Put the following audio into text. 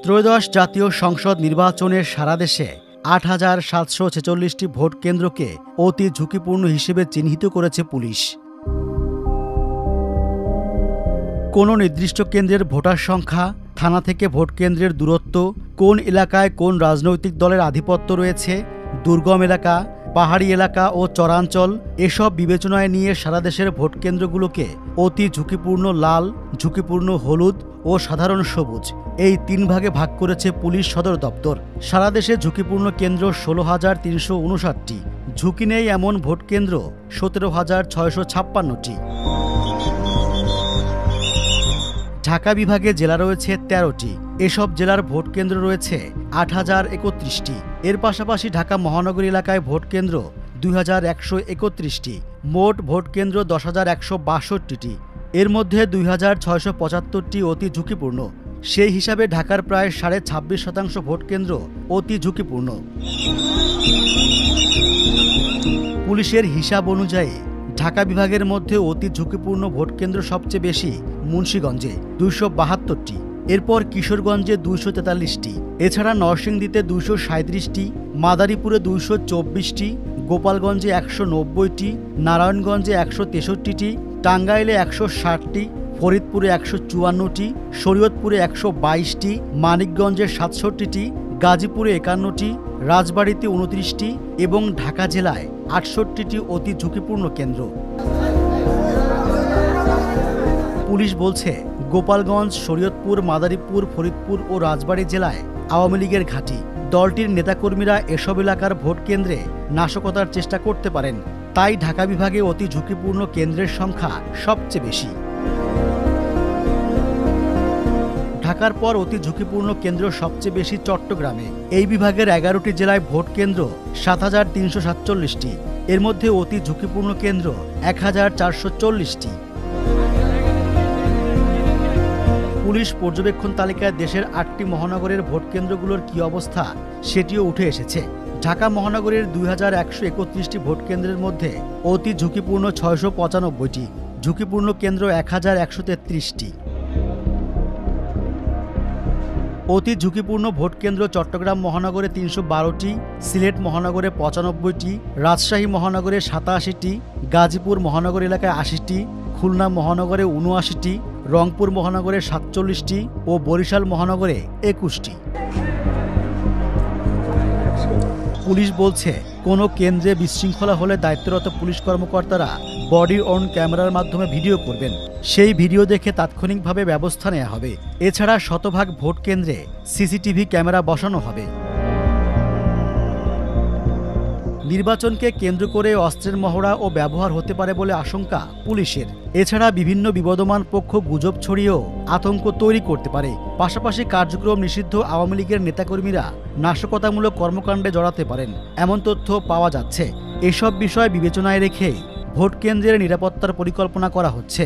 ত্রয়োদশ জাতীয় সংসদ নির্বাচনের সারা দেশে ৮,৭৪৬টি ভোট কেন্দ্রকে অতি ঝুঁকিপূর্ণ হিসেবে চিহ্নিত করেছে পুলিশ। কোনো নির্দিষ্ট কেন্দ্রের ভোটার সংখ্যা, থানা থেকে ভোট কেন্দ্রের দূরত্ব, কোন এলাকায় কোন রাজনৈতিক দলের আধিপত্য রয়েছে, দুর্গম এলাকা, পাহাড়ি এলাকা ও চরাঞ্চল এসব বিবেচনায় নিয়ে সারা দেশের ভোট কেন্দ্রগুলোকে অতি ঝুঁকিপূর্ণ লাল, ঝুঁকিপূর্ণ হলুদ ও সাধারণ সবুজ এই ৩ ভাগে ভাগ করেছে পুলিশ সদর দপ্তর। সারা দেশে ঝুঁকিপূর্ণ কেন্দ্র ১৬,৩৫৯টি, ঝুঁকি নেই এমন ভোট কেন্দ্র ১৭,৬৫৬টি। ঢাকা বিভাগে জেলা রয়েছে ১৩টি। এসব জেলার ভোট কেন্দ্র রয়েছে ৮,০৩১টি। এর পাশাপাশি ঢাকা মহানগর এলাকায় ভোট কেন্দ্র ২,১৩১টি। মোট ভোট কেন্দ্র ১০,১৬২টি। এর মধ্যে ২,৬৭৫টি অতি ঝুঁকিপূর্ণ। সেই হিসাবে ঢাকার প্রায় ২৬.৫% ভোট কেন্দ্র অতি ঝুঁকিপূর্ণ। পুলিশের হিসাব অনুযায়ী ঢাকা বিভাগের মধ্যে অতি ঝুঁকিপূর্ণ ভোট কেন্দ্র সবচেয়ে বেশি মুন্সিগঞ্জে ২৭২টি, এরপর কিশোরগঞ্জে ২৪৩টি, এছাড়া নরসিংদীতে ২৩৭টি, মাদারীপুরে ২২৪টি, গোপালগঞ্জে ১৯০টি, নারায়ণগঞ্জে ১৬৩টি, টাঙ্গাইলে ১৬০টি, ফরিদপুরে ১৫৪টি, শরীয়তপুরে ১22টি, মানিকগঞ্জে ৬৭টি, গাজীপুরে ৫১টি, রাজবাড়ীতে ২৯টি এবং ঢাকা জেলায় ৬৮টি অতি ঝুঁকিপূর্ণ কেন্দ্র। পুলিশ বলছে, গোপালগঞ্জ, শরীয়তপুর, মাদারীপুর, ফরিদপুর ও রাজবাড়ী জেলায় আওয়ামী লীগের ঘাঁটি। দলটির নেতাকর্মীরা এসব এলাকার ভোট কেন্দ্রে নাশকতার চেষ্টা করতে পারেন। তাই ঢাকা বিভাগে অতি ঝুঁকিপূর্ণ কেন্দ্রের সংখ্যা সবচেয়ে বেশি। ঢাকার পর অতি ঝুঁকিপূর্ণ কেন্দ্র সবচেয়ে বেশি চট্টগ্রামে। এই বিভাগের ১১টি জেলায় ভোট কেন্দ্র ৭,৩৪৭টি। এর মধ্যে অতি ঝুঁকিপূর্ণ কেন্দ্র ১,৪৪০টি। পুলিশ পর্যবেক্ষণ তালিকায় দেশের ৮টি মহানগরের ভোট কেন্দ্রগুলোর কী অবস্থা সেটিও উঠে এসেছে। ঢাকা মহানগরের ২,১৩১টি ভোট কেন্দ্রের মধ্যে অতি ঝুঁকিপূর্ণ ৬৯৫টি, ঝুঁকিপূর্ণ কেন্দ্র ১,১৩৩টি। অতি ঝুঁকিপূর্ণ ভোট কেন্দ্র চট্টগ্রাম মহানগরে ৩১২টি, সিলেট মহানগরে ৯৫টি, রাজশাহী মহানগরে ৮৭টি, গাজীপুর মহানগর এলাকায় ৮০টি, খুলনা মহানগরে ৭৯টি, রংপুর মহানগরে ৪৭টি ও বরিশাল মহানগরে ২১টি। পুলিশ বলছে, কোনো কেন্দ্রে বিশৃঙ্খলা হলে দায়িত্বরত পুলিশ কর্মকর্তারা বডি অন ক্যামেরার মাধ্যমে ভিডিও করবেন। সেই ভিডিও দেখে তাৎক্ষণিকভাবে ব্যবস্থা নেওয়া হবে। এছাড়া শতভাগ ভোট কেন্দ্রে সিসিটিভি ক্যামেরা বসানো হবে। নির্বাচনকে কেন্দ্র করে অস্ত্রের মহড়া ও ব্যবহার হতে পারে বলে আশঙ্কা পুলিশের। এছাড়া বিভিন্ন বিবদমান পক্ষ গুজব ছড়িয়েও আতঙ্ক তৈরি করতে পারে। পাশাপাশি কার্যক্রম নিষিদ্ধ আওয়ামী লীগের নেতাকর্মীরা নাশকতামূলক কর্মকাণ্ডে জড়াতে পারেন এমন তথ্য পাওয়া যাচ্ছে। এসব বিষয় বিবেচনায় রেখে ভোট কেন্দ্রের নিরাপত্তার পরিকল্পনা করা হচ্ছে।